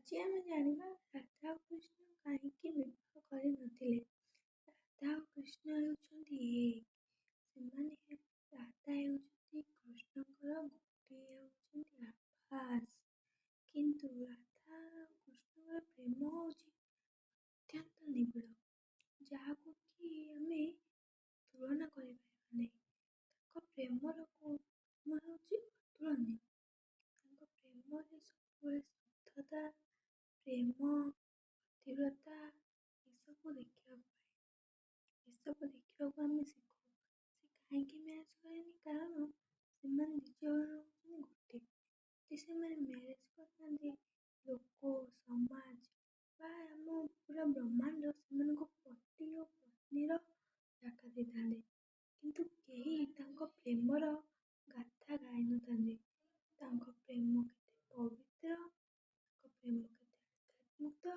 ଆଜି ଆମେ ଜାଣିବା ରାଧା ଓ କୃଷ୍ଣ କାହିଁକି ବିବାହ କରିନଥିଲେ। ରାଧା ଓ କୃଷ୍ଣ ହେଉଛନ୍ତି ଏକ। ସେମାନେ ରାଧା ହେଉଛନ୍ତି କୃଷ୍ଣଙ୍କର ଗୋଟିଏ ହେଉଛନ୍ତି ଆଭାସ। କିନ୍ତୁ ରାଧା ଓ କୃଷ୍ଣଙ୍କର ପ୍ରେମ ହେଉଛି ଅତ୍ୟନ୍ତ ନିବିଡ଼, ଯାହାକୁ କି ଆମେ ତୁଳନା କରିପାରିବା ନାହିଁ। ତାଙ୍କ ପ୍ରେମର ପ୍ରେମ ହେଉଛି ଅତୁଳନୀୟ। ତାଙ୍କ ପ୍ରେମରେ ସବୁବେଳେ ଶୁଦ୍ଧତା, ପ୍ରେମ, ପତିବ୍ରତା ଏସବୁ ଦେଖିବାକୁ ପାଏ। ଏସବୁ ଦେଖିବାକୁ ଆମେ ଶିଖୁ। ସେ କାହିଁକି ମ୍ୟାରେଜ୍ କରେନି? କାରଣ ସେମାନେ ନିଜ ହେଉଛନ୍ତି ଗୋଟେ। ଯଦି ସେମାନେ ମ୍ୟାରେଜ୍ କରିଥାନ୍ତି, ଲୋକ, ସମାଜ ବା ଆମ ପୁରା ବ୍ରହ୍ମାଣ୍ଡ ସେମାନଙ୍କୁ ପତି ଓ ପତ୍ନୀର ଜାଗା ଦେଇଥାନ୍ତି। କିନ୍ତୁ କେହି ତାଙ୍କ ପ୍ରେମର ଗାଥା ଗାଇନଥାନ୍ତି। ତାଙ୍କ ପ୍ରେମ କେତେ ପବିତ୍ର, ତାଙ୍କ ପ୍ରେମ କେତେ ଆଧ୍ୟାତ୍ମିକ,